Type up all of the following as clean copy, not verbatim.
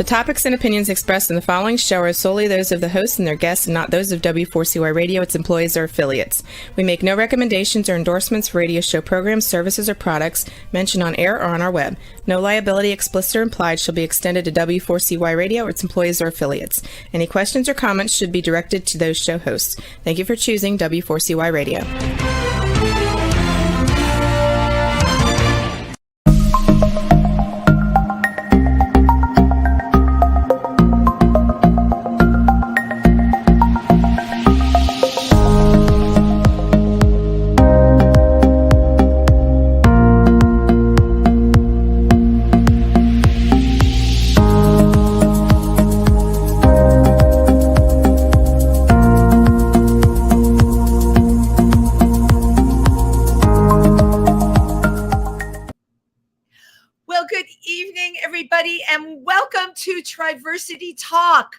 The topics and opinions expressed in the following show are solely those of the host and their guests and not those of W4CY Radio, its employees, or affiliates. We make no recommendations or endorsements for radio show programs, services, or products mentioned on air or on our web. No liability, explicit or implied, shall be extended to W4CY Radio or its employees or affiliates. Any questions or comments should be directed to those show hosts. Thank you for choosing W4CY Radio. And welcome to Triversity Talk.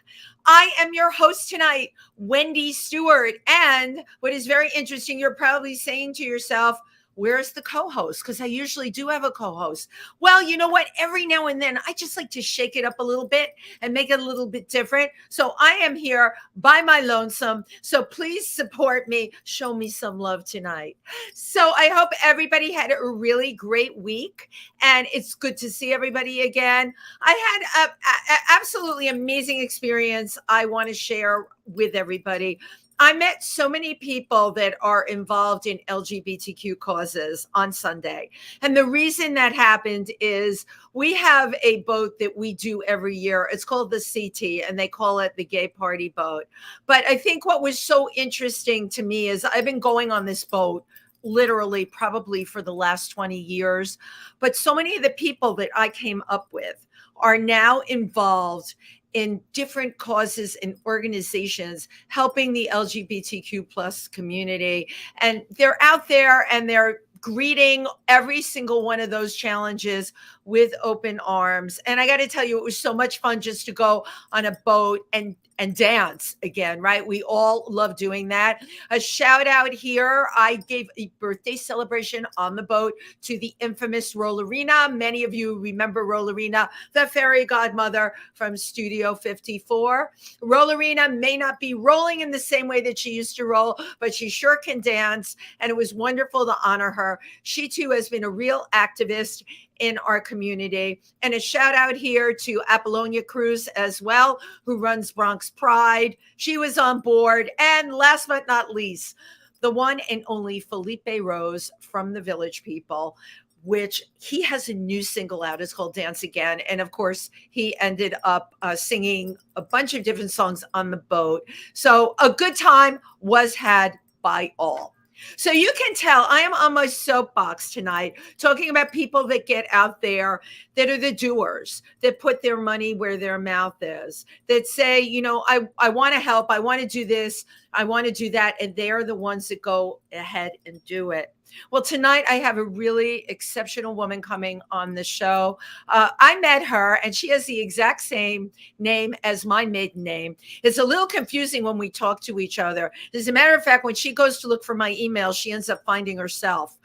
I am your host tonight, Wendy Stewart. And what is very interesting, you're probably saying to yourself, where's the co-host? Because I usually do have a co-host. Well, you know what? Every now and then, I just like to shake it up a little bit and make it a little bit different. So I am here by my lonesome. So please support me. Show me some love tonight. So I hope everybody had a really great week. And it's good to see everybody again. I had an absolutely amazing experience I want to share with everybody. I met so many people that are involved in LGBTQ causes on Sunday. And the reason that happened is we have a boat that we do every year. It's called the CT, and they call it the Gay Party Boat. But I think what was so interesting to me is I've been going on this boat literally probably for the last 20 years. But so many of the people that I came up with are now involved in different causes and organizations helping the LGBTQ plus community. And they're out there and they're greeting every single one of those challenges with open arms. And I got to tell you, it was so much fun just to go on a boat and dance again, right? We all love doing that. A shout out here. I gave a birthday celebration on the boat to the infamous Rollerina. Many of you remember Rollerina, the fairy godmother from Studio 54. Rollerina may not be rolling in the same way that she used to roll, but she sure can dance. And it was wonderful to honor her. She too has been a real activist in our community. And a shout out here to Apollonia Cruz as well, who runs Bronx Pride. She was on board. And last but not least, the one and only Felipe Rose from the Village People, which he has a new single out. It's called Dance Again. And of course, he ended up singing a bunch of different songs on the boat. So a good time was had by all. So you can tell I am on my soapbox tonight talking about people that get out there, that are the doers, that put their money where their mouth is, that say, you know, I want to help. I want to do this. I want to do that. And they are the ones that go ahead and do it. Well, tonight I have a really exceptional woman coming on the show. I met her and she has the exact same name as my maiden name. It's a little confusing when we talk to each other. As a matter of fact, when she goes to look for my email, she ends up finding herself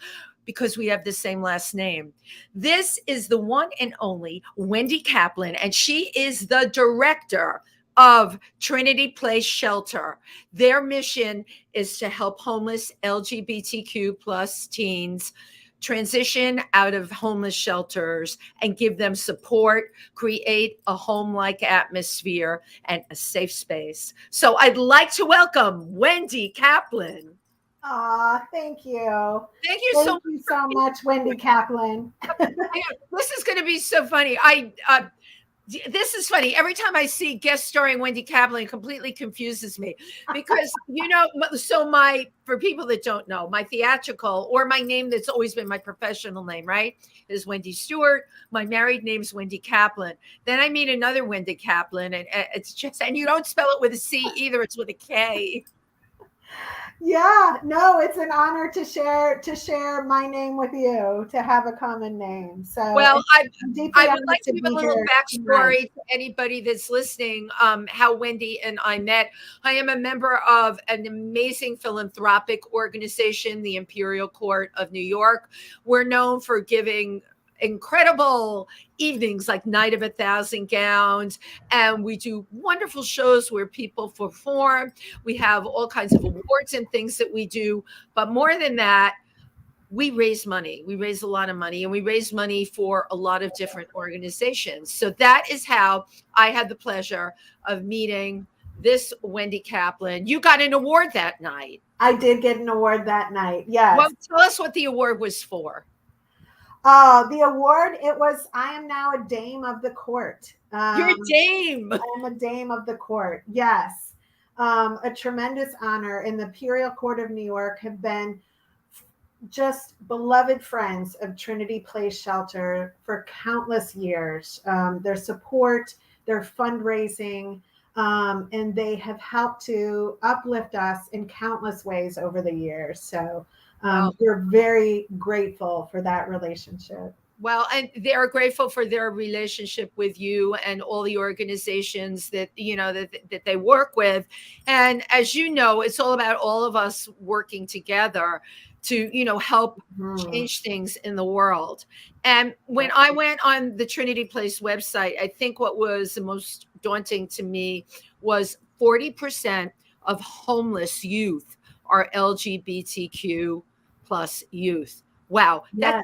because we have the same last name. This is the one and only Wendy Kaplan, and she is the director of Trinity Place Shelter. Their mission is to help homeless LGBTQ plus teens transition out of homeless shelters and give them support, create a home-like atmosphere and a safe space. So I'd like to welcome Wendy Kaplan. Thank you. Thank you so much, Wendy Kaplan. This is going to be so funny. This is funny. Every time I see guest starring Wendy Kaplan, it completely confuses me because, you know, for people that don't know, my theatrical or my name that's always been my professional name, right, is Wendy Stewart. My married name is Wendy Kaplan. Then I meet another Wendy Kaplan, and it's just, and you don't spell it with a C either. It's with a K. Yeah, no, it's an honor to share my name with you, to have a common name. So, well, I would like to give a little backstory to anybody that's listening, how Wendy and I met. I am a member of an amazing philanthropic organization, the Imperial Court of New York. We're known for giving incredible evenings like Night of 1,000 Gowns, and we do wonderful shows where people perform. We have all kinds of awards and things that we do, but more than that, we raise money. We raise a lot of money, and we raise money for a lot of different organizations. So that is how I had the pleasure of meeting this Wendy Kaplan. You got an award that night. I did get an award that night. Yes. Well, tell us what the award was for. The award, it was, I am now a dame of the court. You're a dame. I am a dame of the court. Yes. A tremendous honor. In the Imperial Court of New York have been just beloved friends of Trinity Place Shelter for countless years. Their support, their fundraising, and they have helped to uplift us in countless ways over the years. So we're very grateful for that relationship. Well, and they're grateful for their relationship with you and all the organizations that, that they work with. And as you know, it's all about all of us working together to, help change things in the world. And when I went on the Trinity Place website, I think what was the most daunting to me was 40% of homeless youth are LGBTQ plus youth. Wow. Yes.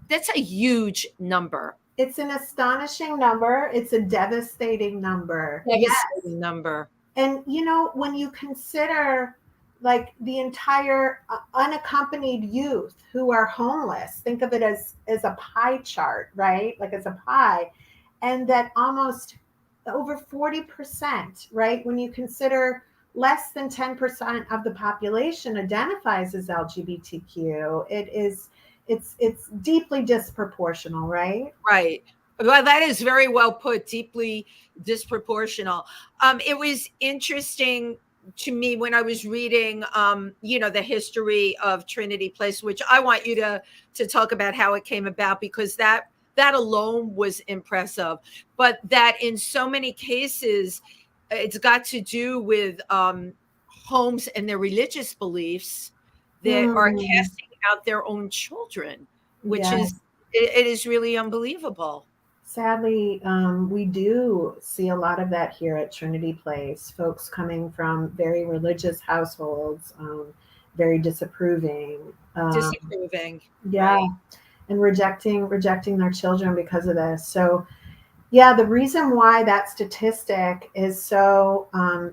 That's a huge number. It's an astonishing number. It's a devastating number. Devastating number. And, when you consider like the entire unaccompanied youth who are homeless, think of it as a pie chart, right? Like as a pie. And that almost over 40%, right? When you consider less than 10% of the population identifies as LGBTQ, it's deeply disproportional, right? Right. Well, that is very well put, deeply disproportional. It was interesting to me when I was reading, the history of Trinity Place, which I want you to talk about how it came about, because that alone was impressive. But that in so many cases, it's got to do with homes and their religious beliefs that are casting out their own children, which is really unbelievable. Sadly, we do see a lot of that here at Trinity Place. Folks coming from very religious households, very disapproving. Yeah. Right. And rejecting their children because of this. So, yeah, the reason why that statistic is so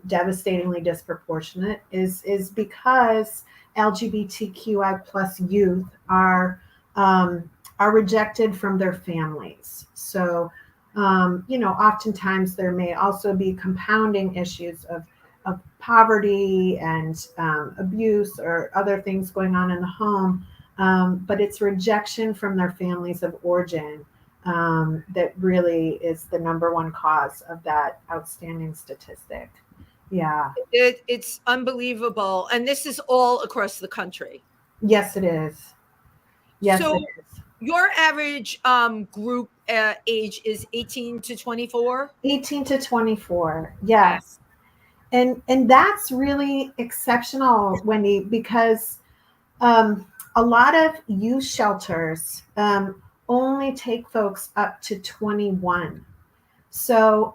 devastatingly disproportionate is because LGBTQI plus youth are rejected from their families. So, oftentimes there may also be compounding issues of poverty and abuse or other things going on in the home. But it's rejection from their families of origin that really is the number one cause of that outstanding statistic. Yeah. It's unbelievable. And this is all across the country. Yes, it is. Yes, so it is. Your average group age is 18 to 24? 18 to 24, yes. And that's really exceptional, Wendy, because a lot of youth shelters only take folks up to 21. So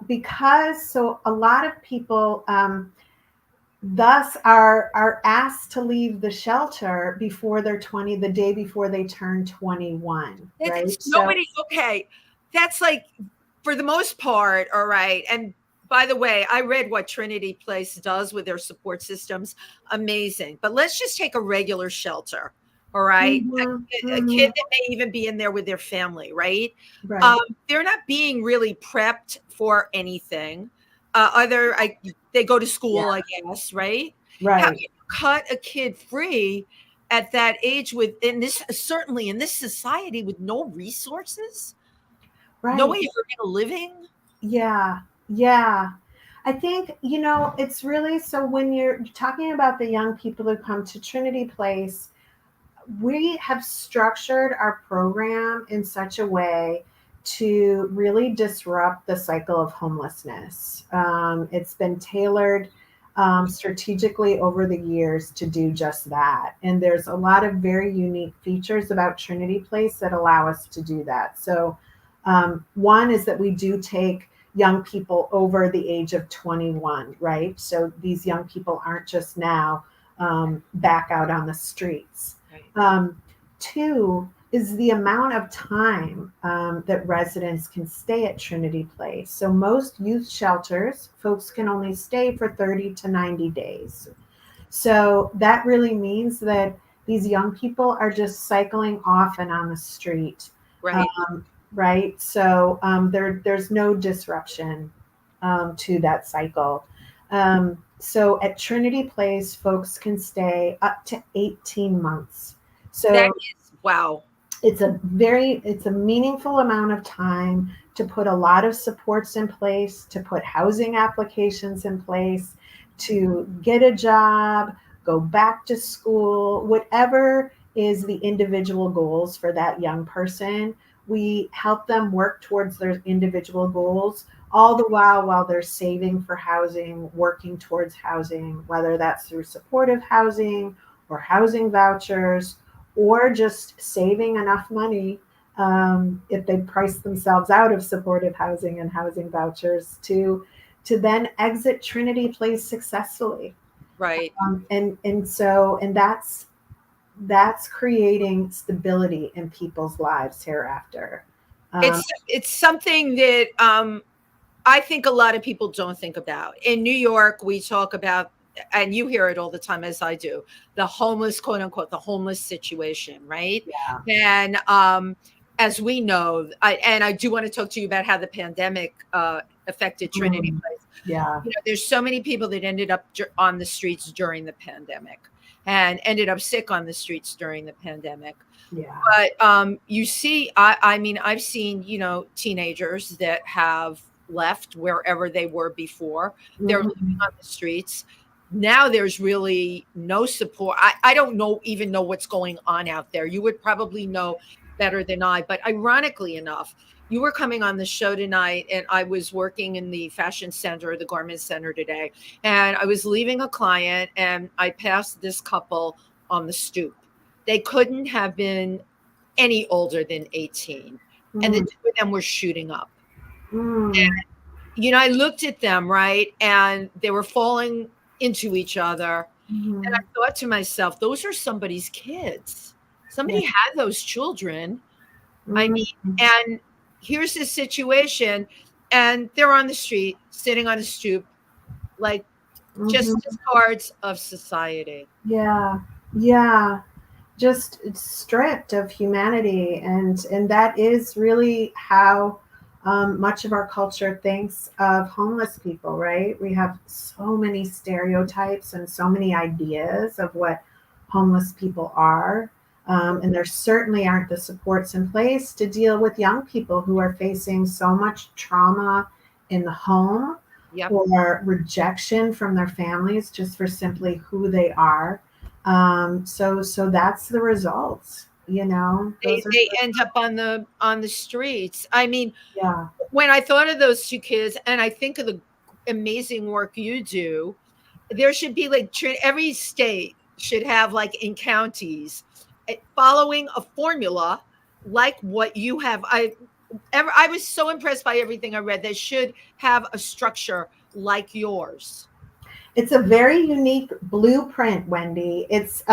a lot of people thus are asked to leave the shelter before they're 20, the day before they turn 21. Right? Okay. That's like, for the most part, all right. And by the way, I read what Trinity Place does with their support systems. Amazing. But let's just take a regular shelter. All right. Mm-hmm. A kid that may even be in there with their family, right? Right. They're not being really prepped for anything. They go to school, I guess, right? Right. How can you cut a kid free at that age certainly in this society with no resources? Right. No way to get a living? Yeah. Yeah. I think, it's really, so when you're talking about the young people who come to Trinity Place, we have structured our program in such a way to really disrupt the cycle of homelessness. It's been tailored strategically over the years to do just that. And there's a lot of very unique features about Trinity Place that allow us to do that. So one is that we do take young people over the age of 21, right? So these young people aren't just now back out on the streets. Right. Two is the amount of time that residents can stay at Trinity Place. So most youth shelters, folks can only stay for 30 to 90 days. So that really means that these young people are just cycling off and on the street. Right. Right. So there's no disruption to that cycle. So at Trinity Place, folks can stay up to 18 months. So that is, wow. It's a meaningful amount of time to put a lot of supports in place, to put housing applications in place, to get a job, go back to school, whatever is the individual goals for that young person. We help them work towards their individual goals, all the while they're saving for housing, working towards housing, whether that's through supportive housing or housing vouchers, or just saving enough money if they price themselves out of supportive housing and housing vouchers to then exit Trinity Place successfully. Right. And that's creating stability in people's lives hereafter. It's something that I think a lot of people don't think about. In New York, we talk about, and you hear it all the time, as I do, the homeless, quote unquote, the homeless situation, right? Yeah. And as we know, I do want to talk to you about how the pandemic affected Trinity Place. Yeah. You know, there's so many people that ended up on the streets during the pandemic and ended up sick on the streets during the pandemic. Yeah. But you see, I mean, I've seen, you know, teenagers that have left wherever they were before. They're living on the streets. Now there's really no support. I don't even know what's going on out there. You would probably know better than I. But ironically enough, you were coming on the show tonight, and I was working in the fashion center, the garment center today. And I was leaving a client, and I passed this couple on the stoop. They couldn't have been any older than 18. And the two of them were shooting up. And, you know, I looked at them, right? And they were falling into each other. And I thought to myself, those are somebody's kids. Somebody had those children. I mean, and here's this situation, and they're on the street, sitting on a stoop, like just discards of society. Yeah. Yeah. Just stripped of humanity, and that is really how much of our culture thinks of homeless people, right? We have so many stereotypes and so many ideas of what homeless people are, and there certainly aren't the supports in place to deal with young people who are facing so much trauma in the home. Yep. Or rejection from their families just for simply who they are. So that's the results, you know. They end up on the streets. I mean, yeah. When I thought of those two kids, and I think of the amazing work you do, there should be like every state should have, like, in counties, following a formula like what you have. I was so impressed by everything I read. They should have a structure like yours. It's a very unique blueprint, Wendy. It's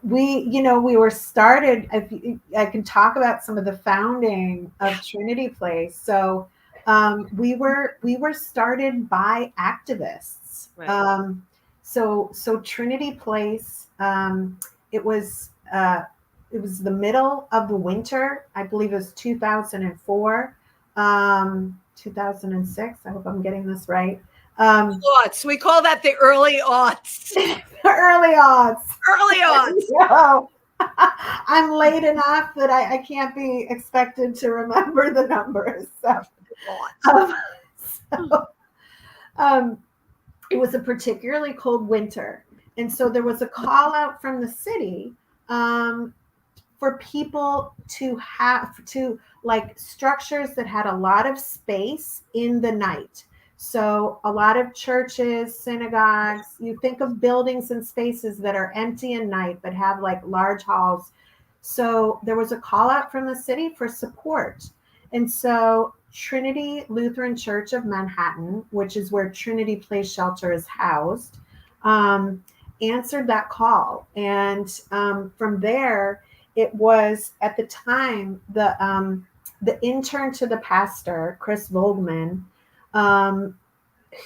we were started. I can talk about some of the founding of Trinity Place. So we were started by activists. Right. So Trinity Place. It was the middle of the winter. I believe it was 2004, 2006. I hope I'm getting this right. Aughts. We call that the early aughts. Early aughts. Early aughts. No. I'm late enough that I can't be expected to remember the numbers. It was a particularly cold winter. And so there was a call out from the city for people to have like structures that had a lot of space in the night. So a lot of churches, synagogues, you think of buildings and spaces that are empty at night but have like large halls. So there was a call out from the city for support. And so Trinity Lutheran Church of Manhattan, which is where Trinity Place Shelter is housed, answered that call. And from there, it was at the time the intern to the pastor, Chris Volgman,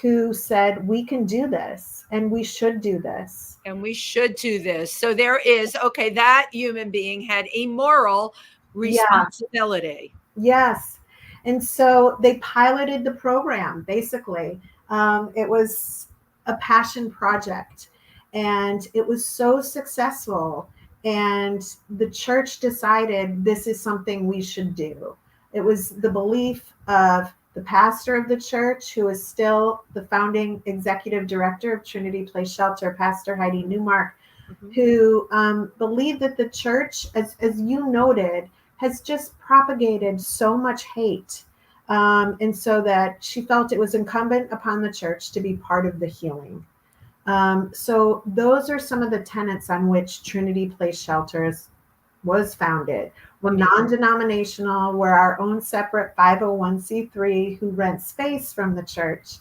who said, we can do this and we should do this. And we should do this. So there is, okay, that human being had a moral responsibility. Yes. And so they piloted the program, basically. It was a passion project and it was so successful. And the church decided this is something we should do. It was the belief of the pastor of the church, who is still the founding executive director of Trinity Place Shelter, Pastor Heidi Newmark, who believed that the church, as you noted, has just propagated so much hate. And so that she felt it was incumbent upon the church to be part of the healing. So those are some of the tenets on which Trinity Place Shelters was founded. We're non-denominational. We're our own separate 501c3 who rent space from the church.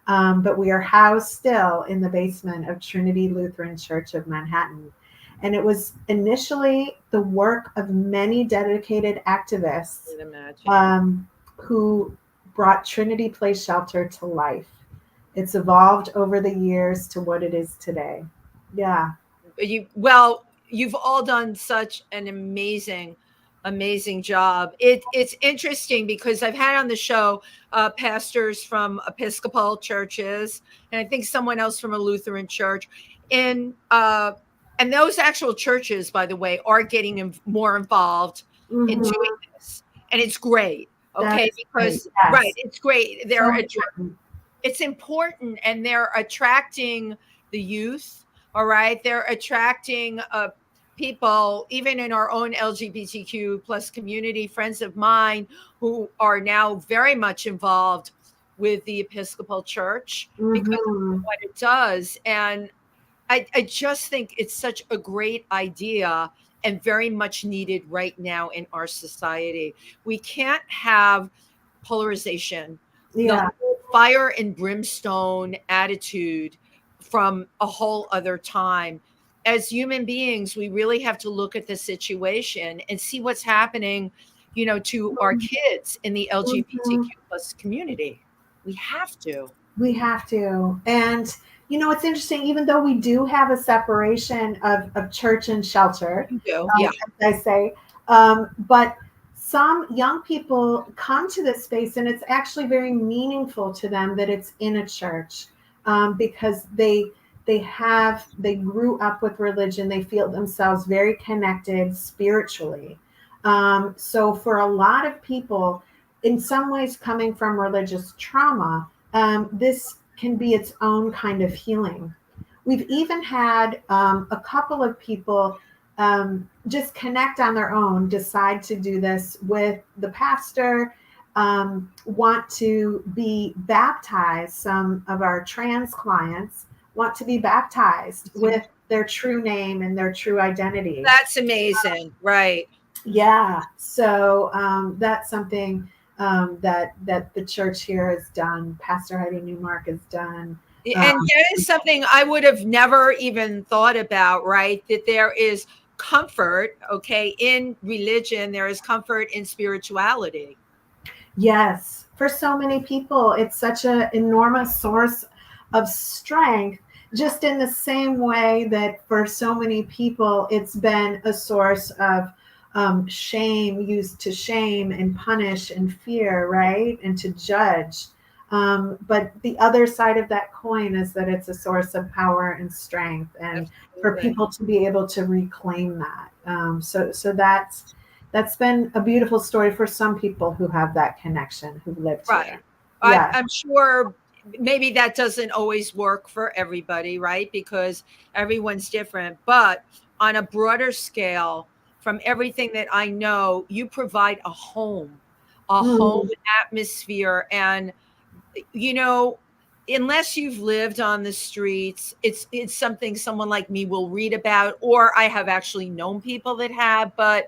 But we are housed still in the basement of Trinity Lutheran Church of Manhattan. And it was initially the work of many dedicated activists who brought Trinity Place Shelter to life. It's evolved over the years to what it is today. Yeah. You've all done such an amazing job. It's interesting because I've had on the show pastors from Episcopal churches, and I think someone else from a Lutheran church. And those actual churches, by the way, are getting more involved in doing this. And it's great. Okay. Because, right, it's great. It's important, and they're attracting the youth. All right. They're attracting people, even in our own LGBTQ plus community, friends of mine who are now very much involved with the Episcopal Church because of what it does. And I just think it's such a great idea and very much needed right now in our society. We can't have polarization, the fire and brimstone attitude from a whole other time. As human beings, we really have to look at the situation and see what's happening, to our kids in the LGBTQ plus community. We have to. And, it's interesting, even though we do have a separation of church and shelter, as I say, but some young people come to this space and it's actually very meaningful to them that it's in a church, because they grew up with religion. They feel themselves very connected spiritually. So for a lot of people, in some ways coming from religious trauma, this can be its own kind of healing. We've even had a couple of people just connect on their own, decide to do this with the pastor, want to be baptized. Some of our trans clients want to be baptized with their true name and their true identity. That's amazing. Right. Yeah. So that's something that the church here has done. Pastor Heidi Newmark has done. And that is something I would have never even thought about, right? That there is comfort, okay, in religion. There is comfort in spirituality. Yes. For so many people, it's such an enormous source of strength, just in the same way that for so many people, it's been a source of shame, used to shame and punish and fear, right? And to judge. But the other side of that coin is that it's a source of power and strength, and for people to be able to reclaim that. So that's been a beautiful story for some people who have that connection, who lived here. Yeah. I'm sure maybe that doesn't always work for everybody, right? Because everyone's different. But on a broader scale, from everything that I know, you provide a home atmosphere. And, unless you've lived on the streets, it's something someone like me will read about, or I have actually known people that have. But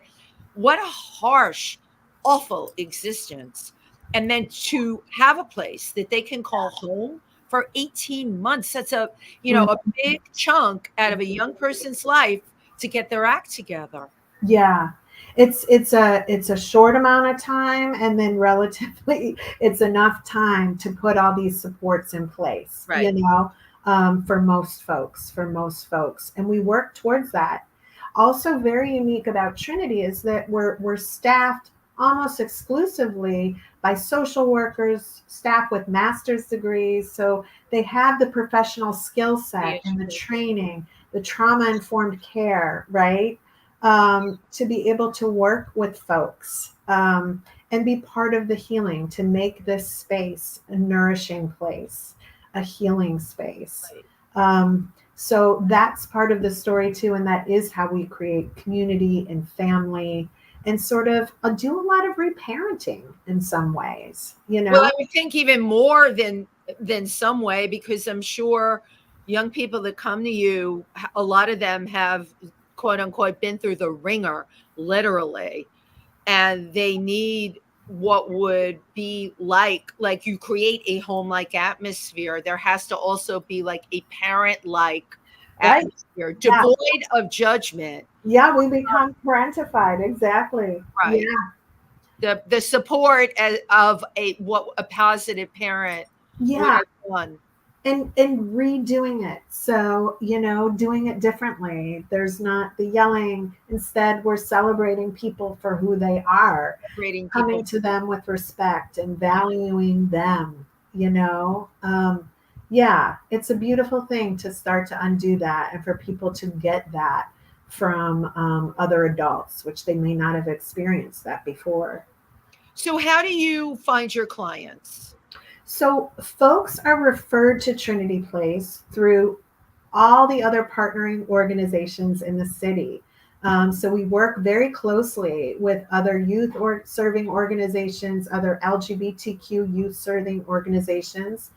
what a harsh, awful existence. And then to have a place that they can call home for 18 months, that's a, a big chunk out of a young person's life to get their act together. Yeah. It's a short amount of time, and then relatively it's enough time to put all these supports in place, right. For most folks. And we work towards that. Also very unique about Trinity is that we're staffed almost exclusively by social workers, staff with master's degrees. So they have the professional skill set and the training, the trauma-informed care, right? To be able to work with folks and be part of the healing, to make this space a nourishing place, a healing space. So that's part of the story too. And that is how we create community and family and sort of do a lot of reparenting in some ways, Well, I would think even more than some way, because I'm sure young people that come to you, a lot of them have quote unquote been through the ringer, literally, and they need what would be like you create a home-like atmosphere. There has to also be like a parent-like atmosphere, devoid of judgment. Yeah, we become parentified. Exactly. Right. Yeah. The support of a positive parent would have done. And redoing it. So, doing it differently. There's not the yelling. Instead, we're celebrating people for who they are, coming to them with respect and valuing them, Yeah, it's a beautiful thing to start to undo that, and for people to get that from other adults, which they may not have experienced that before. So how do you find your clients? So folks are referred to Trinity Place through all the other partnering organizations in the city. So we work very closely with other youth serving organizations, other LGBTQ youth serving organizations.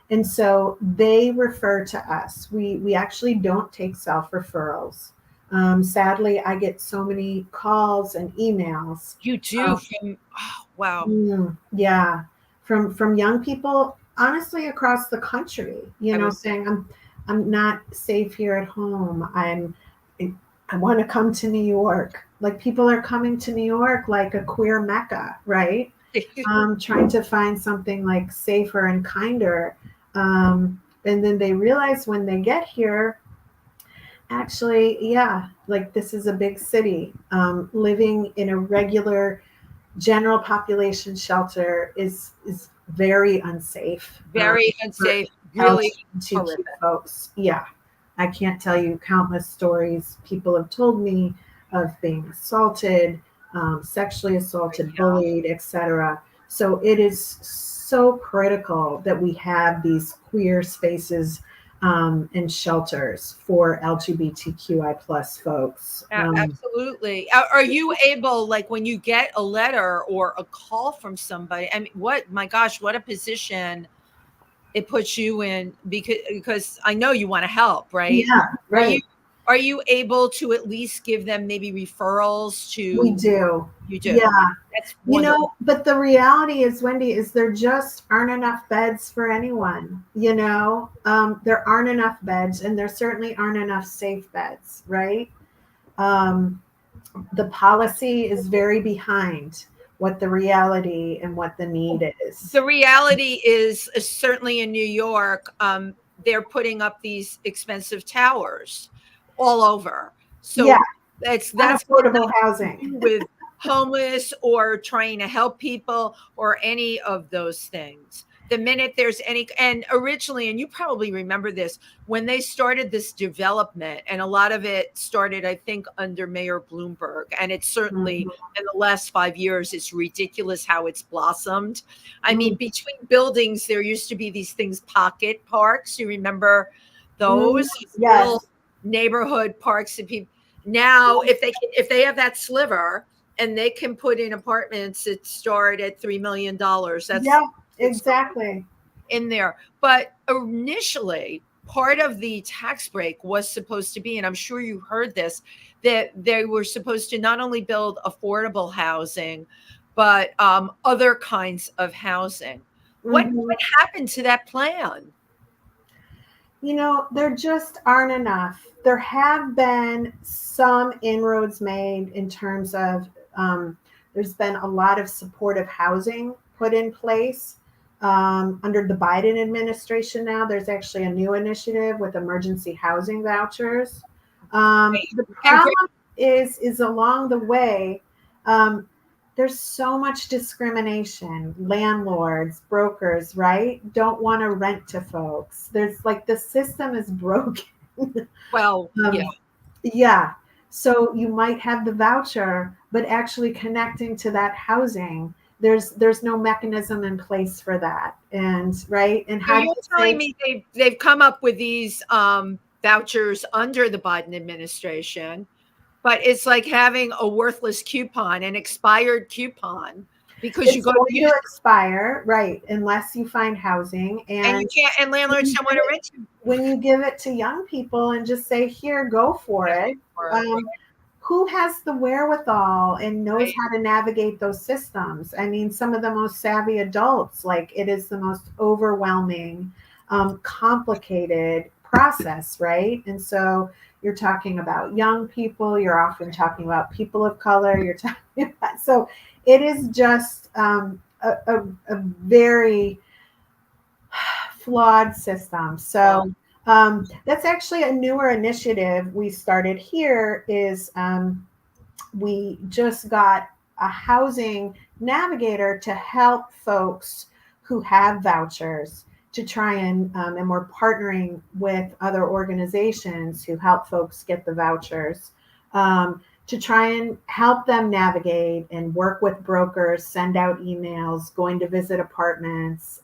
And so they refer to us. We actually don't take self-referrals. Sadly, I get so many calls and emails. You do? Wow. Yeah. From young people, honestly, across the country, saying I'm not safe here at home. I want to come to New York. Like, people are coming to New York like a queer mecca, right? Trying to find something like safer and kinder. And then they realize when they get here, actually, yeah, like this is a big city. Living in a regular general population shelter is very unsafe. Very unsafe. Really LGBTQ folks. Yeah. I can't tell you countless stories people have told me of being assaulted, sexually assaulted, bullied, etc. So it is so critical that we have these queer spaces and shelters for LGBTQI plus folks. Absolutely. Are you able, like, when you get a letter or a call from somebody, I mean, my gosh, what a position it puts you in, because I know you want to help, right? Yeah, right. Are you able to at least give them maybe referrals to? We do. You do. Yeah. That's wonderful. But the reality is, Wendy, is there just aren't enough beds for anyone. There aren't enough beds, and there certainly aren't enough safe beds, right? The policy is very behind what the reality and what the need is. The reality is certainly in New York, they're putting up these expensive towers all over. So yeah, that's affordable housing with homeless or trying to help people or any of those things. The minute there's any, and originally, and you probably remember this, when they started this development, and a lot of it started, I think, under Mayor Bloomberg, and it's certainly in the last 5 years, it's ridiculous how it's blossomed. I mean, between buildings, there used to be these things, pocket parks. You remember those? Yes. Little neighborhood parks that people, now if they have that sliver and they can put in apartments that start at $3 million, that's exactly. in there. But initially, part of the tax break was supposed to be, and I'm sure you heard this, that they were supposed to not only build affordable housing, but other kinds of housing. What happened to that plan? There just aren't enough. There have been some inroads made in terms of there's been a lot of supportive housing put in place under the Biden administration. Now there's actually a new initiative with emergency housing vouchers. The problem is along the way. There's so much discrimination. Landlords, brokers, right, don't want to rent to folks. There's like the system is broken. Well, yeah. So you might have the voucher, but actually connecting to that housing, there's no mechanism in place for that. And right. And how you're telling me they've come up with these vouchers under the Biden administration. But it's like having a worthless coupon, an expired coupon, because it's going to expire, right? Unless you find housing, and you can't. And landlords don't want to rent you. When you give it to young people and just say, "Here, go for it," who has the wherewithal and knows how to navigate those systems? I mean, some of the most savvy adults, like it is the most overwhelming, complicated process, right? And so you're talking about young people, you're often talking about people of color, you're talking about, so it is just a very flawed system. So that's actually a newer initiative we started here is we just got a housing navigator to help folks who have vouchers to try and we're partnering with other organizations who help folks get the vouchers to try and help them navigate and work with brokers, send out emails, going to visit apartments,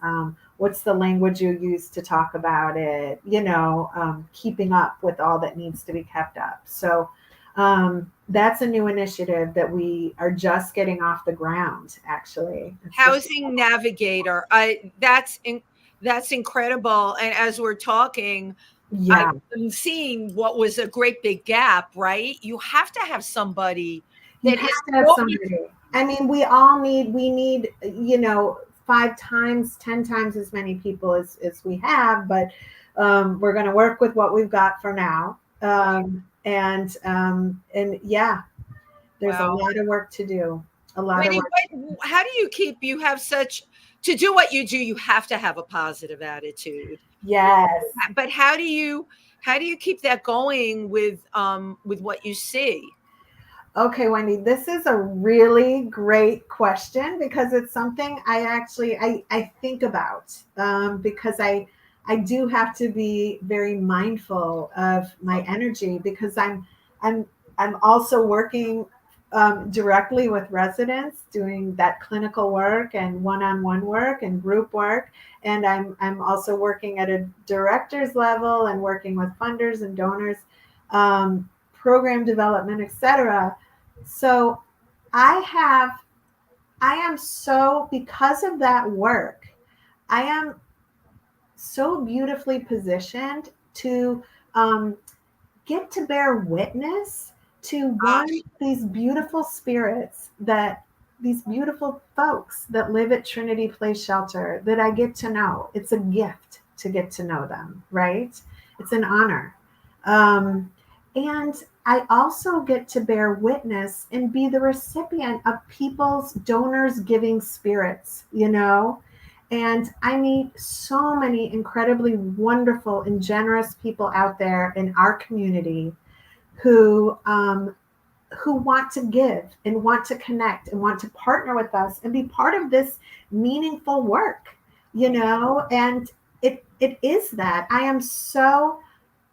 what's the language you use to talk about it, keeping up with all that needs to be kept up. So that's a new initiative that we are just getting off the ground, actually. Housing Navigator. That's incredible. And as we're talking, I'm seeing what was a great big gap, right? You have to have somebody that I mean, we need, 5 times, 10 times as many people as we have, but we're going to work with what we've got for now. And yeah, there's a lot of work to do. How do you have such, to do what you do, you have to have a positive attitude. Yes. But how do you keep that going with what you see? Okay, Wendy, this is a really great question because it's something I think about because I do have to be very mindful of my energy because I'm also working directly with residents, doing that clinical work and one-on-one work and group work, and I'm also working at a director's level and working with funders and donors, program development, etc. So I am so, because of that work, I am so beautifully positioned to get to bear witness to these beautiful spirits, these beautiful folks that live at Trinity Place Shelter that I get to know. It's a gift to get to know them, right? It's an honor. And I also get to bear witness and be the recipient of people's donors giving spirits, and I meet so many incredibly wonderful and generous people out there in our community who want to give and want to connect and want to partner with us and be part of this meaningful work, and it is that I am so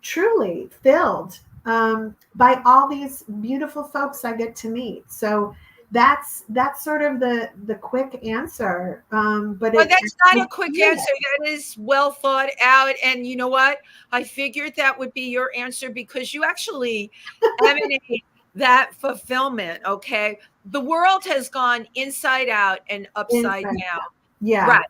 truly filled by all these beautiful folks I get to meet. So that's sort of the quick answer. But that's not a quick answer. That is well thought out. And you know what? I figured that would be your answer because you actually emanate that fulfillment. Okay. The world has gone inside out and upside down. Yeah. Right.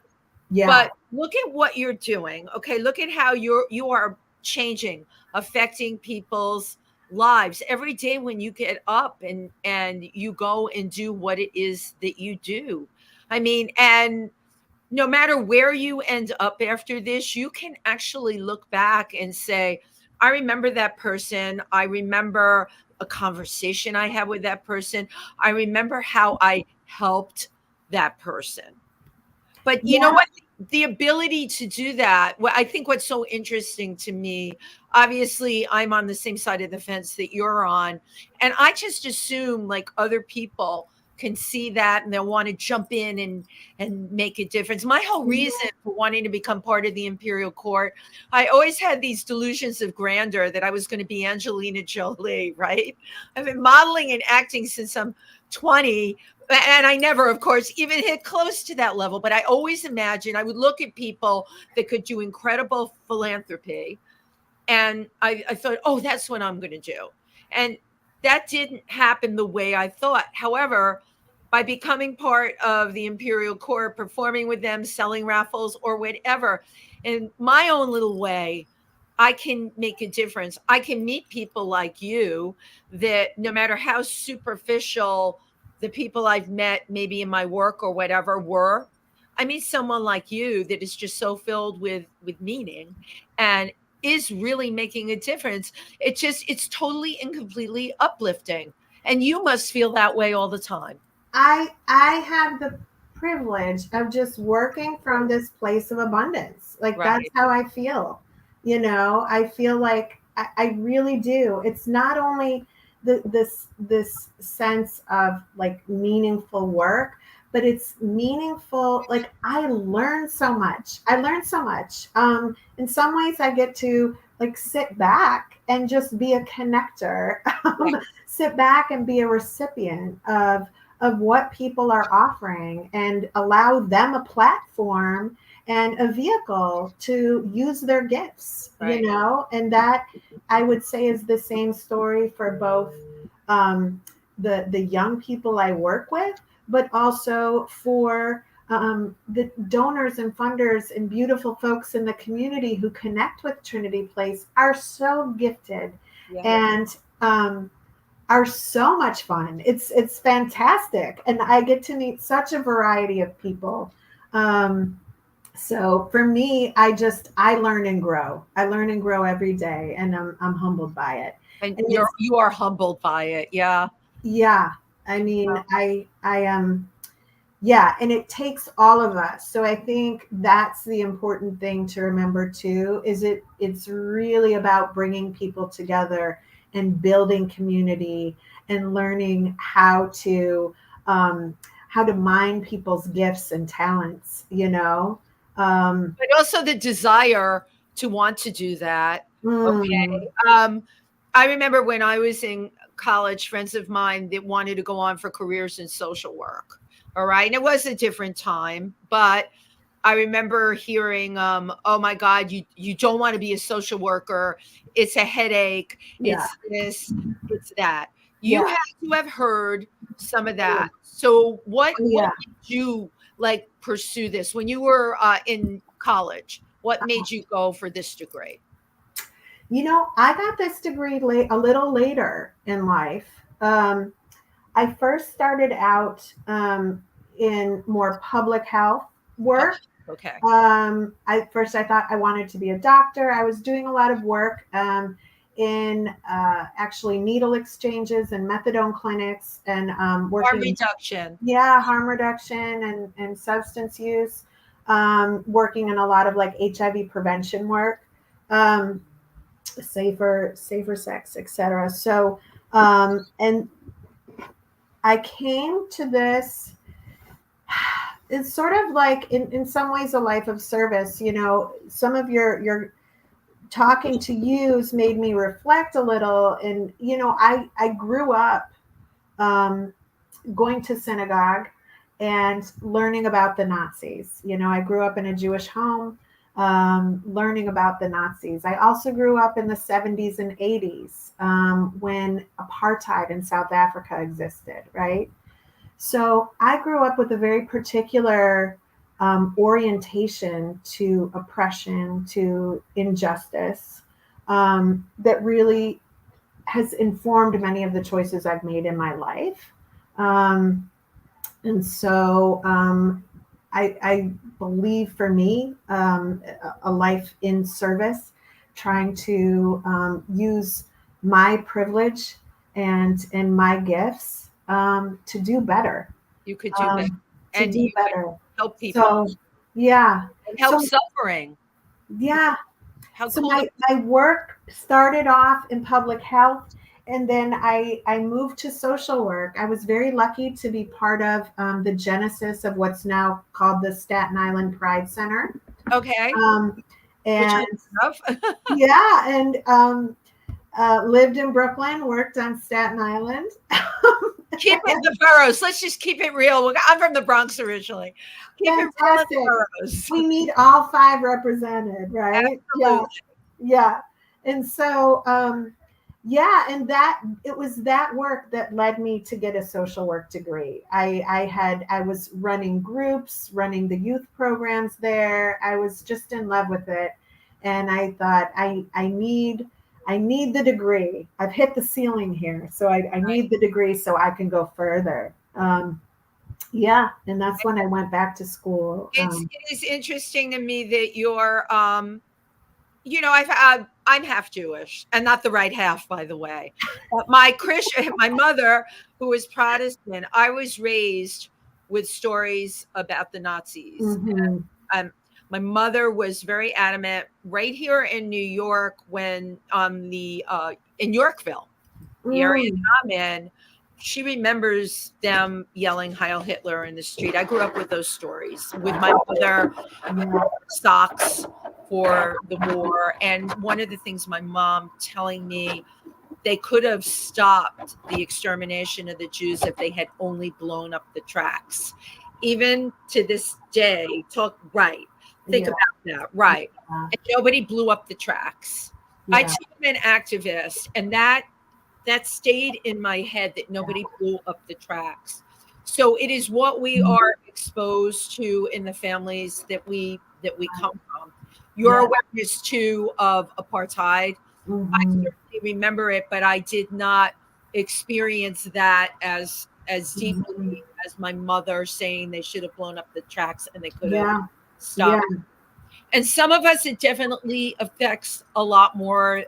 Yeah. But look at what you're doing. Okay. Look at how you are changing, affecting people's lives every day when you get up and you go and do what it is that you do. I mean, and no matter where you end up after this, you can actually look back and say, I remember that person. I remember a conversation I had with that person. I remember how I helped that person. But you know Yeah. what? The ability to do that, well, I think what's so interesting to me, obviously, I'm on the same side of the fence that you're on. And I just assume like other people can see that and they'll want to jump in and make a difference. My whole reason for wanting to become part of the Imperial Court, I always had these delusions of grandeur that I was going to be Angelina Jolie, right? I've been modeling and acting since I'm 20, and I never, of course, even hit close to that level. But I always imagined I would look at people that could do incredible philanthropy. And I thought, oh, that's what I'm going to do. And that didn't happen the way I thought. However, by becoming part of the Imperial Court, performing with them, selling raffles or whatever, in my own little way, I can make a difference. I can meet people like you that no matter how superficial the people I've met, maybe in my work or whatever, were, I meet someone like you that is just so filled with meaning and is really making a difference. It's totally and completely uplifting. And you must feel that way all the time. I have the privilege of just working from this place of abundance. Like that's Right. how I feel. I feel like I really do. It's not only this sense of like meaningful work, but it's meaningful. Like I learn so much. I learn so much. In some ways, I get to like sit back and just be a connector. Right. Sit back and be a recipient of what people are offering and allow them a platform and a vehicle to use their gifts, Right. and that I would say is the same story for both the young people I work with, but also for the donors and funders and beautiful folks in the community who connect with Trinity Place are so gifted Yeah. and are so much fun. It's fantastic, and I get to meet such a variety of people. So for me, I learn and grow. I learn and grow every day, and I'm humbled by it. And And you are humbled by it. Yeah. yeah, I mean, I am. Yeah, and it takes all of us. So I think that's the important thing to remember too. It's really about bringing people together and building community and learning how to mine people's gifts and talents. But also the desire to want to do that. Mm, Okay. I remember when I was in college, friends of mine that wanted to go on for careers in social work. All right. And it was a different time, but I remember hearing, oh my God, you don't want to be a social worker. It's a headache. yeah, It's this, it's that. You yeah, have to have heard some of that. So what yeah. made you like pursue this when you were in college? What made you go for this degree? I got this degree a little later in life. I first started out in more public health Oh, work. okay. I thought I wanted to be a doctor. I was doing a lot of work in actually needle exchanges and methadone clinics and Harm working, reduction. yeah, harm reduction and substance use, working in a lot of like HIV prevention work, um, safer sex, etc. So, and I came to this, it's sort of like in some ways a life of service. Some of your talking to yous made me reflect a little. And I grew up going to synagogue and learning about the Nazis. I grew up in a Jewish home, learning about the Nazis. I also grew up in the 70s and 80s, when apartheid in South Africa existed, right? So I grew up with a very particular orientation to oppression, to injustice, that really has informed many of the choices I've made in my life. And so I believe for me, a life in service, trying to use my privilege and my gifts to do better. You could do better. To And do you better. could help people. So, yeah. And help So, suffering. Yeah. How So cool. my work started off in public health, and then I moved to social work. I was very lucky to be part of the genesis of what's now called the Staten Island Pride Center. Okay. And yeah, and lived in Brooklyn, worked on Staten Island. Keep it the boroughs. Let's just keep it real. I'm from the Bronx originally. Keep Fantastic. it real in the boroughs. We need all 5 represented, right? Absolutely. Yeah. And so, yeah, and that it was that work that led me to get a social work degree. I was running groups, running the youth programs there. I was just in love with it. And I thought, I need the degree. I've hit the ceiling here. So I need the degree so I can go further. Yeah. And that's when I went back to school. It is interesting to me that you're, I'm half Jewish, and not the right half, by the way. But my mother, who was Protestant, I was raised with stories about the Nazis. Mm-hmm. And, my mother was very adamant right here in New York when in Yorkville, the area that I'm in. She remembers them yelling Heil Hitler in the street. I grew up with those stories with my mother, socks for the war. And one of the things my mom telling me, they could have stopped the extermination of the Jews if they had only blown up the tracks. Even to this day, think about that, right? And nobody blew up the tracks. I too am an activist, and that stayed in my head, that nobody blew up the tracks. So it is what we are exposed to in the families that we come from. Your awareness too of apartheid, I certainly remember it, but I did not experience that as deeply as my mother saying they should have blown up the tracks and they could have stopped. And some of us, it definitely affects a lot more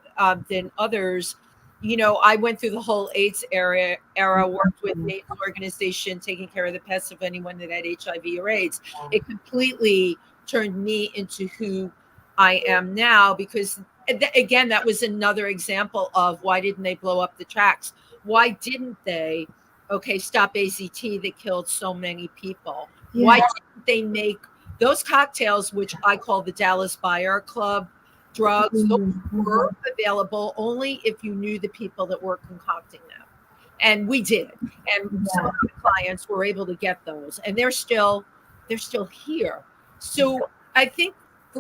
than others. I went through the whole AIDS era, worked with the AIDS organization, taking care of the pets of anyone that had HIV or AIDS. It completely turned me into who I am now, because again, that was another example of why didn't they blow up the tracks? Why didn't they, stop AZT that killed so many people? Why didn't they make those cocktails, which I call the Dallas Buyer Club drugs, those were available only if you knew the people that were concocting them. And we did. And some of the clients were able to get those. And they're still here. So I think for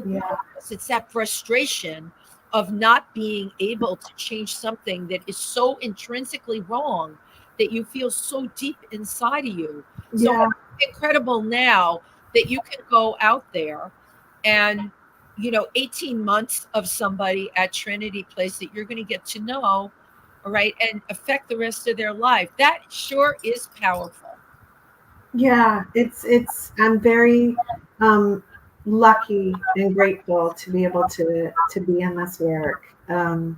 us, it's that frustration of not being able to change something that is so intrinsically wrong that you feel so deep inside of you. So it's incredible now that you can go out there and, 18 months of somebody at Trinity Place that you're going to get to know, all right, and affect the rest of their life. That sure is powerful. Yeah, I'm very lucky and grateful to be able to be in this work, and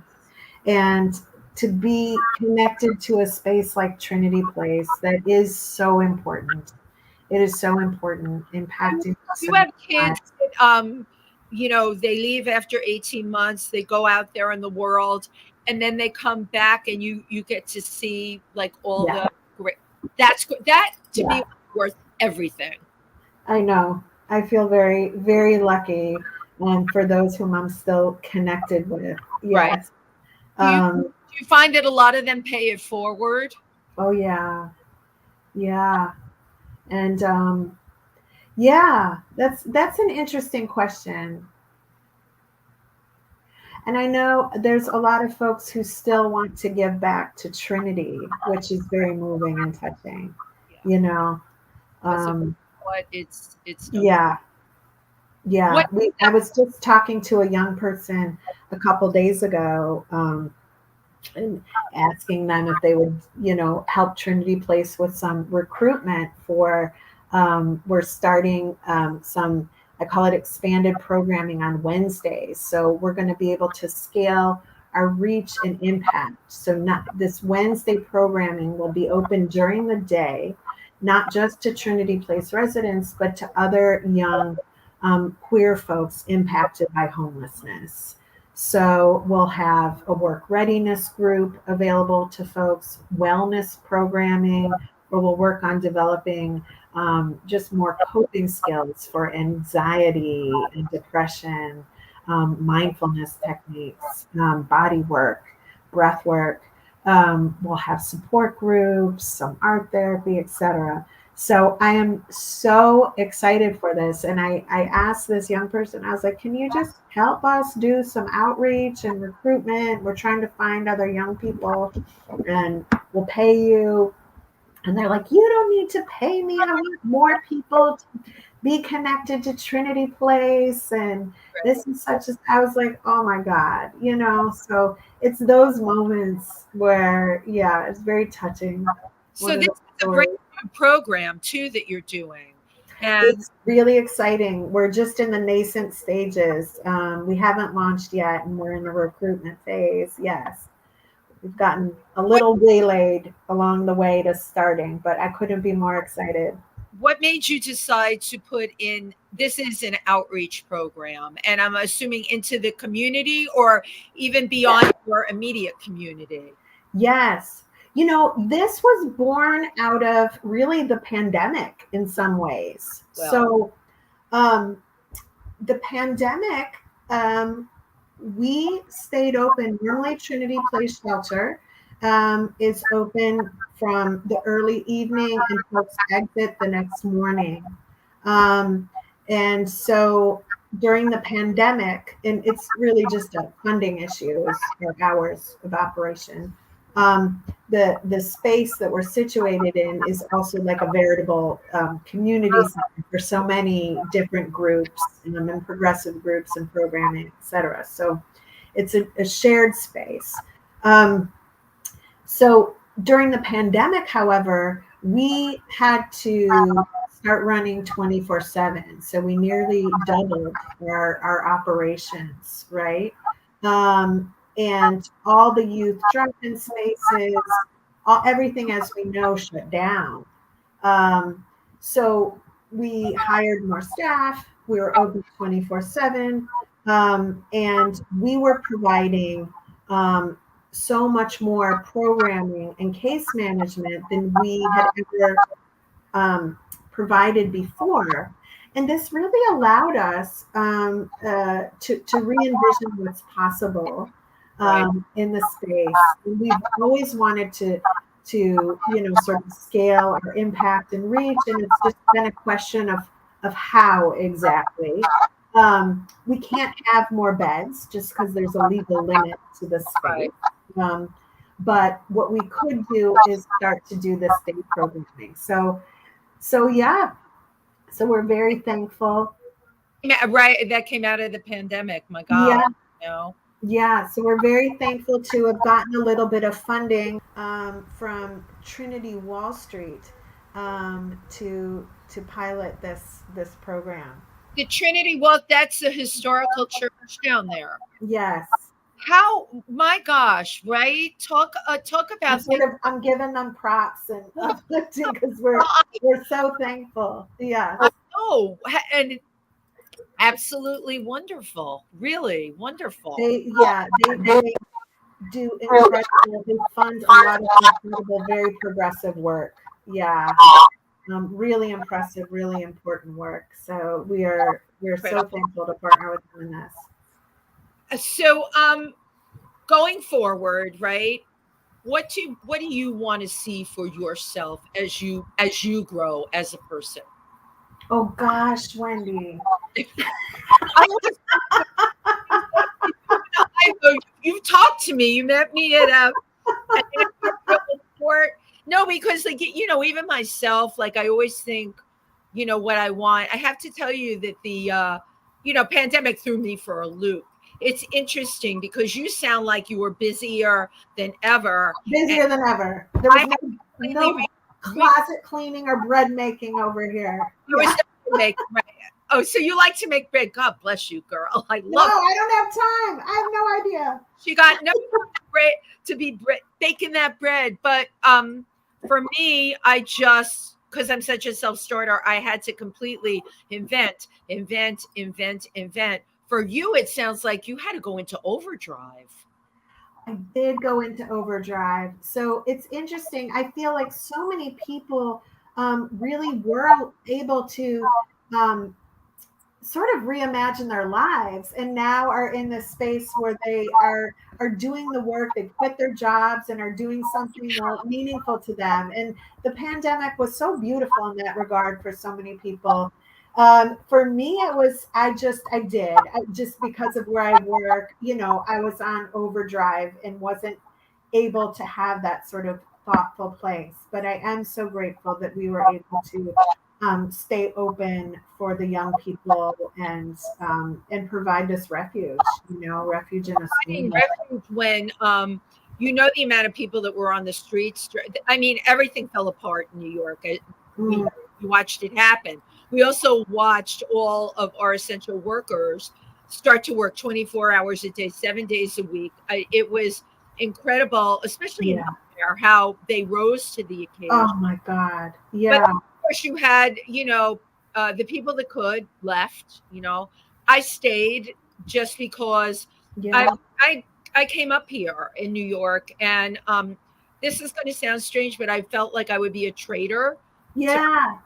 to be connected to a space like Trinity Place that is so important. It is so important, impacting. You have kids that, they leave after 18 months, they go out there in the world, and then they come back and you get to see like all the great, that to me worth everything. I know. I feel very, very lucky. And for those whom I'm still connected with. Yes. Right. Do you find that a lot of them pay it forward? Oh yeah. Yeah. And that's an interesting question. And I know there's a lot of folks who still want to give back to Trinity, which is very moving and touching, what? It's Yeah. Yeah. I was just talking to a young person a couple days ago, and asking them if they would, help Trinity Place with some recruitment for, we're starting some, I call it expanded programming on Wednesdays. So we're going to be able to scale our reach and impact. So not this Wednesday programming will be open during the day, not just to Trinity Place residents, but to other young queer folks impacted by homelessness. So we'll have a work readiness group available to folks, wellness programming, where we'll work on developing just more coping skills for anxiety and depression, mindfulness techniques, body work, breath work. We'll have support groups, some art therapy, etc. So I am so excited for this. And I asked this young person, I was like, can you just help us do some outreach and recruitment? We're trying to find other young people and we'll pay you. And they're like, you don't need to pay me. I want more people to be connected to Trinity Place. And this is such as I was like, oh my God, so it's those moments where, yeah, it's very touching. So this is a great program too that you're doing. And it's really exciting. We're just in the nascent stages. We haven't launched yet, and we're in the recruitment phase. Yes. We've gotten a little waylaid along the way to starting, but I couldn't be more excited. What made you decide to put in, this is an outreach program, and I'm assuming into the community or even beyond your immediate community? Yes. This was born out of really the pandemic in some ways. So the pandemic, we stayed open. Normally, Trinity Place Shelter is open from the early evening and folks exit the next morning. And so during the pandemic, and it's really just a funding issue, is our hours of operation. The space that we're situated in is also like a veritable community center for so many different groups and progressive groups and programming, et cetera. So it's a shared space. So during the pandemic, however, we had to start running 24/7. So we nearly doubled our operations, right? And all the youth drop-in spaces, everything as we know shut down. So we hired more staff. We were open 24/7, and we were providing so much more programming and case management than we had ever provided before. And this really allowed us to re-envision what's possible in the space. And we've always wanted to sort of scale our impact and reach. And it's just been a question of how exactly. We can't have more beds just because there's a legal limit to the space. But what we could do is start to do the state programming. So yeah. So we're very thankful. Right. That came out of the pandemic. My God. Yeah. Yeah. So we're very thankful to have gotten a little bit of funding from Trinity Wall Street to pilot this program. The Trinity, well, that's a historical church down there. Yes. How, my gosh, right? Talk about. I'm giving them props and uplifting because we're so thankful. Yeah. Oh, and absolutely wonderful. Really wonderful. They do incredible. They fund a lot of incredible, very progressive work. Yeah. Really impressive, really important work. So we're so thankful to partner with them in this. So going forward, right? What do you want to see for yourself as you grow as a person? Oh gosh, Wendy. You've talked to me. You met me at a airport. No, because even myself, I always think, what I want. I have to tell you that the pandemic threw me for a loop. It's interesting because you sound like you were busier than ever. Busier than ever. There was no re- closet cleaning or bread making over here. There was no make bread. Oh, so you like to make bread? God bless you, girl. I love. No, I don't have time. I have no idea. She got no bread to be baking that bread, but for me, I just, because I'm such a self-starter, I had to completely invent. For you, it sounds like you had to go into overdrive. I did go into overdrive. So it's interesting. I feel like so many people really were able to sort of reimagine their lives, and now are in this space where they are doing the work. They quit their jobs and are doing something more meaningful to them. And the pandemic was so beautiful in that regard for so many people. For me, it was, I just because of where I work, I was on overdrive and wasn't able to have that sort of thoughtful place. But I am so grateful that we were able to stay open for the young people and provide this refuge, refuge in a Finding refuge when the amount of people that were on the streets. I mean, everything fell apart in New York. We watched it happen. We also watched all of our essential workers start to work 24 hours a day, 7 days a week. It was incredible, especially in healthcare, how they rose to the occasion. Oh my God. Yeah. But of course you had, the people that could left, I stayed just because I came up here in New York, and this is going to sound strange, but I felt like I would be a traitor. Yeah.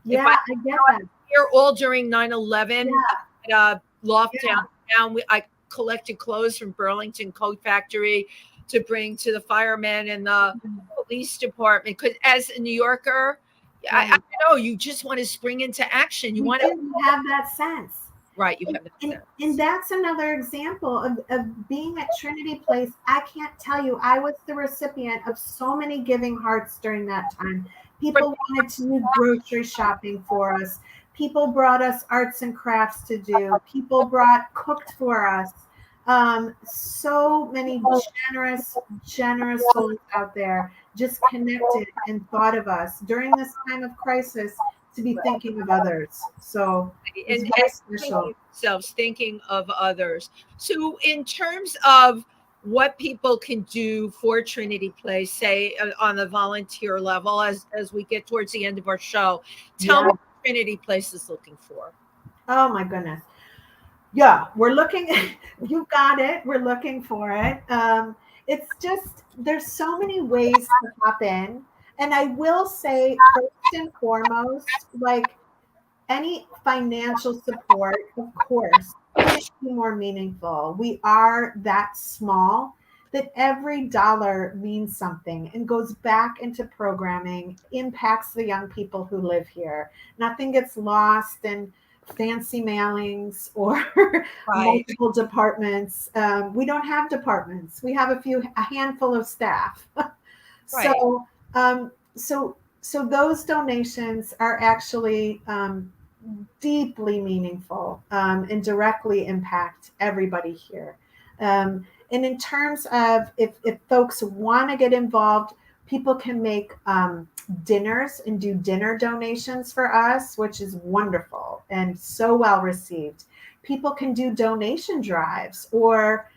Yeah, I get that. Here all during 9/11 at a loft downtown. I collected clothes from Burlington Coat Factory to bring to the firemen and the police department. Because as a New Yorker, I know you just want to spring into action. You want to have that sense. Right, you have that sense. And that's another example of being at Trinity Place. I can't tell you, I was the recipient of so many giving hearts during that time. People wanted to do grocery shopping for us. People brought us arts and crafts to do. People cooked for us. So many generous souls out there just connected and thought of us during this time of crisis, to be thinking of others. So it's very special. Thinking of others. So in terms of what people can do for Trinity Place, say on the volunteer level, as we get towards the end of our show, tell me what Trinity Place is looking for. Oh my goodness. Yeah, we're looking, you got it. We're looking for it. It's just, there's so many ways to hop in. And I will say, first and foremost, like any financial support, of course, couldn't be more meaningful. We are that small that every dollar means something and goes back into programming, impacts the young people who live here. Nothing gets lost in fancy mailings or multiple departments. We don't have departments. We have a handful of staff. So those donations are actually deeply meaningful and directly impact everybody here. And in terms of if folks want to get involved, people can make dinners and do dinner donations for us, which is wonderful and so well received. People can do donation drives or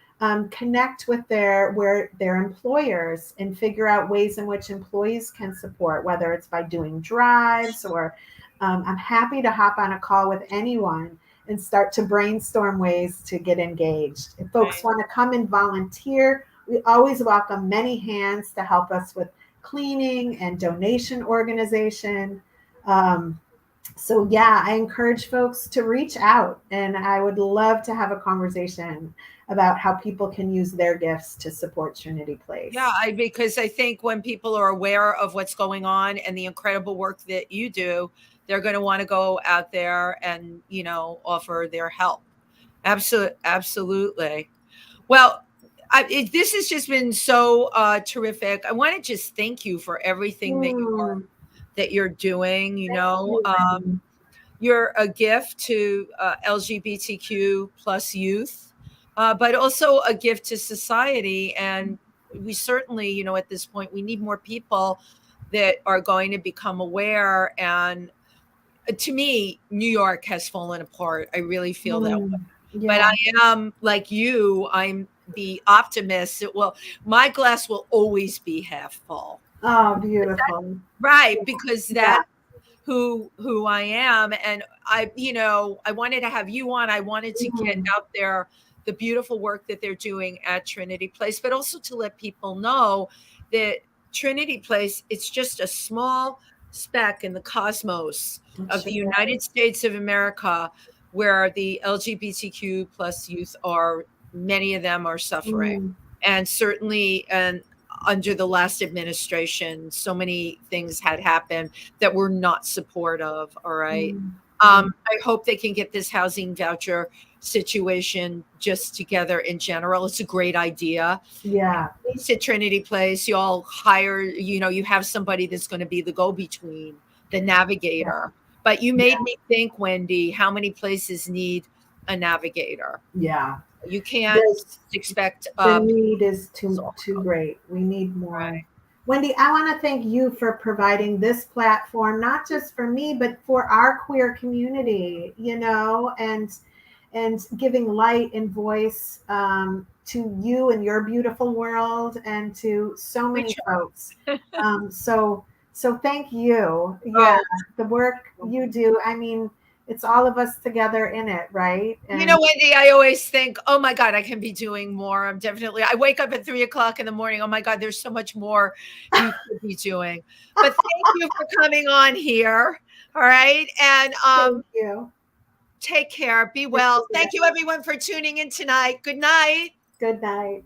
connect with their employers and figure out ways in which employees can support, whether it's by doing drives or I'm happy to hop on a call with anyone and start to brainstorm ways to get engaged. If folks want to come and volunteer, we always welcome many hands to help us with cleaning and donation organization. So I encourage folks to reach out, and I would love to have a conversation about how people can use their gifts to support Trinity Place. Yeah, because I think when people are aware of what's going on and the incredible work that you do, they're going to want to go out there and, offer their help. Absolutely. Well, this has just been so terrific. I want to just thank you for everything that you are that you're doing. Thank you, Wendy. You're a gift to LGBTQ plus youth, but also a gift to society. And we certainly, at this point, we need more people that are going to become aware. And to me, New York has fallen apart. I really feel that way. But Yeah. I am like you. I'm the optimist. My glass will always be half full. Oh, beautiful. Right, because that's who I am. And I wanted to have you on. I wanted to get out there the beautiful work that they're doing at Trinity Place, but also to let people know that Trinity Place, it's just a small speck in the cosmos of the United States of America, where the LGBTQ plus youth are, many of them are suffering. And certainly, and under the last administration, so many things had happened that we're not supportive. All right. I hope they can get this housing voucher situation just together in general. It's a great idea. Yeah. At Trinity Place, you all hire, you have somebody that's going to be the go-between, the navigator. But you made me think, Wendy, how many places need a navigator? Yeah. You can't expect. The need is too great. We need more. Right. Wendy, I want to thank you for providing this platform, not just for me, but for our queer community, and giving light and voice to you and your beautiful world, and to so many folks. So thank you. Yeah, the work you do. I mean, it's all of us together in it, right? And Wendy, I always think, oh my God, I can be doing more. I wake up at 3:00 in the morning. Oh my God, there's so much more you could be doing. But thank you for coming on here. All right. And thank you. Take care. Be well. Thank you everyone for tuning in tonight. Good night. Good night.